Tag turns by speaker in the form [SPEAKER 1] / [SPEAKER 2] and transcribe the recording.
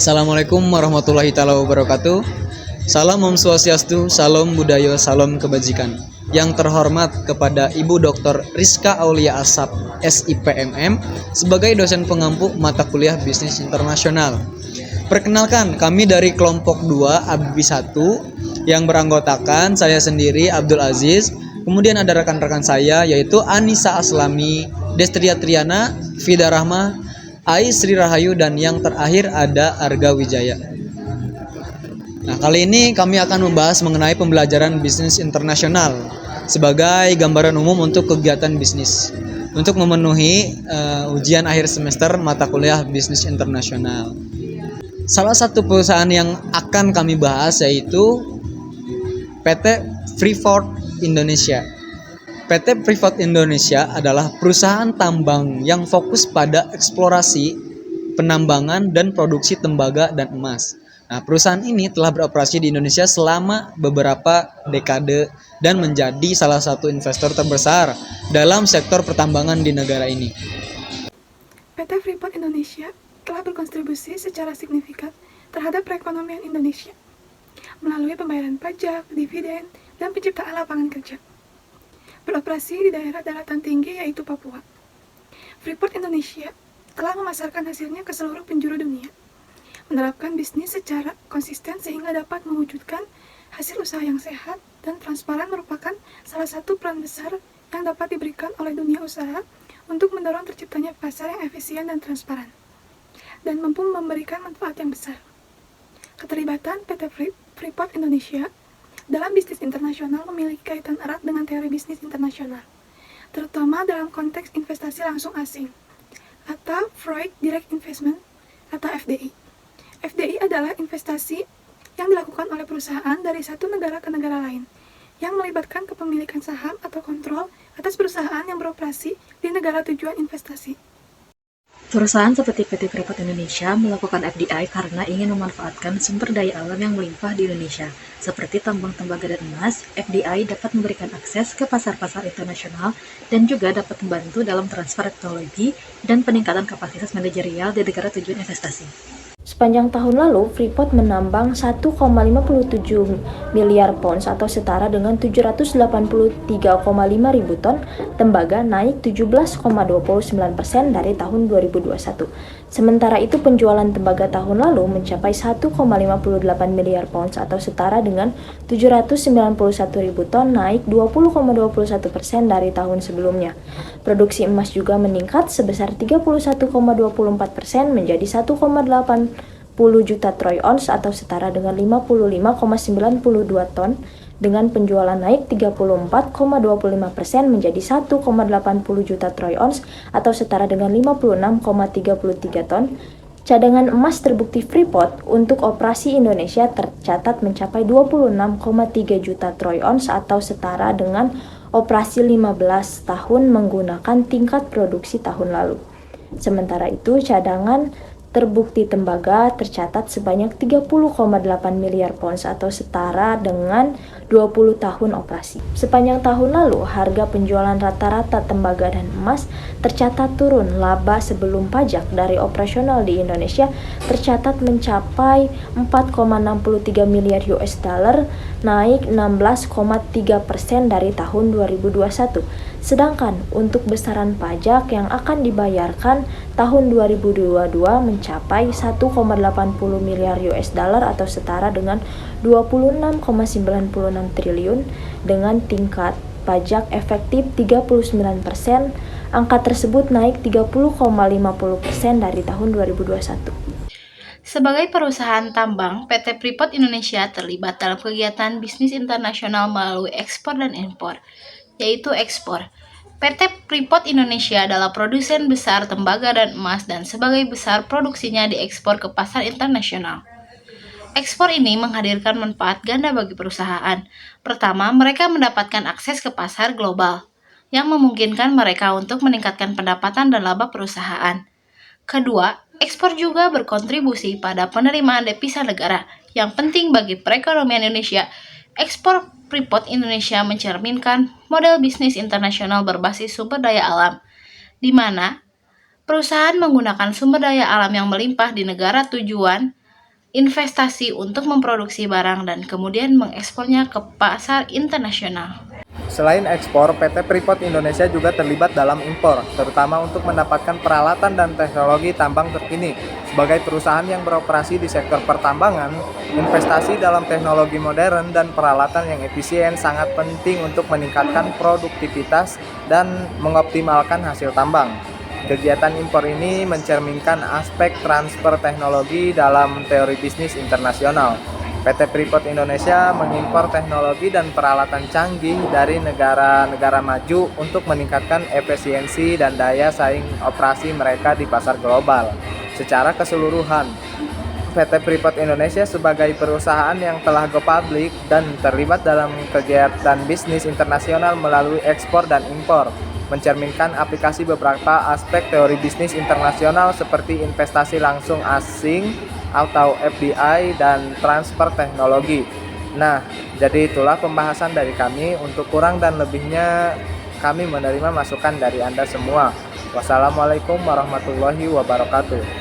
[SPEAKER 1] Assalamualaikum warahmatullahi taala wabarakatuh. Salam Om Swastiastu, salam budaya, salam kebajikan. Yang terhormat kepada Ibu Dr. Rizka Aulia Asap, SIPMM, sebagai dosen pengampu mata kuliah Bisnis Internasional. Perkenalkan, kami dari kelompok 2 ABBI 1 yang beranggotakan saya sendiri Abdul Aziz, kemudian ada rekan-rekan saya yaitu Anissa Aslami, Destria Triana, Fida Rahma, Ai Sri Rahayu, dan yang terakhir ada Arga Wijaya. Nah, kali ini kami akan membahas mengenai pembelajaran bisnis internasional sebagai gambaran umum untuk kegiatan bisnis untuk memenuhi ujian akhir semester mata kuliah bisnis internasional. Salah satu perusahaan yang akan kami bahas yaitu PT Freeport Indonesia. PT Freeport Indonesia adalah perusahaan tambang yang fokus pada eksplorasi, penambangan, dan produksi tembaga dan emas. Nah, perusahaan ini telah beroperasi di Indonesia selama beberapa dekade dan menjadi salah satu investor terbesar dalam sektor pertambangan di negara ini.
[SPEAKER 2] PT Freeport Indonesia telah berkontribusi secara signifikan terhadap perekonomian Indonesia melalui pembayaran pajak, dividen, dan penciptaan lapangan kerja. Beroperasi di daerah daratan tinggi yaitu Papua. Freeport Indonesia telah memasarkan hasilnya ke seluruh penjuru dunia, menerapkan bisnis secara konsisten sehingga dapat mewujudkan hasil usaha yang sehat dan transparan merupakan salah satu peran besar yang dapat diberikan oleh dunia usaha untuk mendorong terciptanya pasar yang efisien dan transparan, dan mampu memberikan manfaat yang besar. Keterlibatan PT Freeport Indonesia dalam bisnis internasional memiliki kaitan erat dengan teori bisnis internasional, terutama dalam konteks investasi langsung asing, atau Foreign Direct Investment, atau FDI. FDI adalah investasi yang dilakukan oleh perusahaan dari satu negara ke negara lain, yang melibatkan kepemilikan saham atau kontrol atas perusahaan yang beroperasi di negara tujuan investasi.
[SPEAKER 3] Perusahaan seperti PT Freeport Indonesia melakukan FDI karena ingin memanfaatkan sumber daya alam yang melimpah di Indonesia. Seperti tambang tembaga dan emas, FDI dapat memberikan akses ke pasar-pasar internasional dan juga dapat membantu dalam transfer teknologi dan peningkatan kapasitas manajerial di negara tujuan investasi.
[SPEAKER 4] Sepanjang tahun lalu, Freeport menambang 1,57 miliar pounds atau setara dengan 783,5 ribu ton tembaga, naik 17,29% dari tahun 2021. Sementara itu penjualan tembaga tahun lalu mencapai 1,58 miliar pounds atau setara dengan 791 ribu ton, naik 20,21% dari tahun sebelumnya. Produksi emas juga meningkat sebesar 31,24% menjadi 1,8 juta troy ounce atau setara dengan 55,92 ton, dengan penjualan naik 34,25% menjadi 1,80 juta troy ounce atau setara dengan 56,33 ton. Cadangan emas terbukti Freeport untuk operasi Indonesia tercatat mencapai 26,3 juta troy ounce atau setara dengan operasi 15 tahun menggunakan tingkat produksi tahun lalu. Sementara itu, cadangan terbukti tembaga tercatat sebanyak 30,8 miliar pounds atau setara dengan 20 tahun operasi. Sepanjang tahun lalu, harga penjualan rata-rata tembaga dan emas tercatat turun. Laba sebelum pajak dari operasional di Indonesia tercatat mencapai 4,63 miliar US dollar, naik 16,3% dari tahun 2021. Sedangkan untuk besaran pajak yang akan dibayarkan tahun 2022 mencapai 1,80 miliar US dollar atau setara dengan 26,96 triliun dengan tingkat pajak efektif 39%. Angka tersebut naik 30,50% dari tahun 2021.
[SPEAKER 5] Sebagai perusahaan tambang, PT Freeport Indonesia terlibat dalam kegiatan bisnis internasional melalui ekspor dan impor, yaitu ekspor. PT Freeport Indonesia adalah produsen besar tembaga dan emas dan sebagai besar produksinya diekspor ke pasar internasional. Ekspor ini menghadirkan manfaat ganda bagi perusahaan. Pertama, mereka mendapatkan akses ke pasar global, yang memungkinkan mereka untuk meningkatkan pendapatan dan laba perusahaan. Kedua, ekspor juga berkontribusi pada penerimaan devisa negara, yang penting bagi perekonomian Indonesia. Ekspor Freeport Indonesia mencerminkan model bisnis internasional berbasis sumber daya alam, di mana perusahaan menggunakan sumber daya alam yang melimpah di negara tujuan investasi untuk memproduksi barang dan kemudian mengekspornya ke pasar internasional.
[SPEAKER 6] Selain ekspor, PT Freeport Indonesia juga terlibat dalam impor, terutama untuk mendapatkan peralatan dan teknologi tambang terkini. Sebagai perusahaan yang beroperasi di sektor pertambangan, investasi dalam teknologi modern dan peralatan yang efisien sangat penting untuk meningkatkan produktivitas dan mengoptimalkan hasil tambang. Kegiatan impor ini mencerminkan aspek transfer teknologi dalam teori bisnis internasional. PT Freeport Indonesia mengimpor teknologi dan peralatan canggih dari negara-negara maju untuk meningkatkan efisiensi dan daya saing operasi mereka di pasar global. Secara keseluruhan, PT Freeport Indonesia sebagai perusahaan yang telah go public dan terlibat dalam kegiatan bisnis internasional melalui ekspor dan impor, mencerminkan aplikasi beberapa aspek teori bisnis internasional seperti investasi langsung asing atau FDI dan transfer teknologi. Nah, jadi itulah pembahasan dari kami. Untuk kurang dan lebihnya kami menerima masukan dari Anda semua. Wassalamualaikum warahmatullahi wabarakatuh.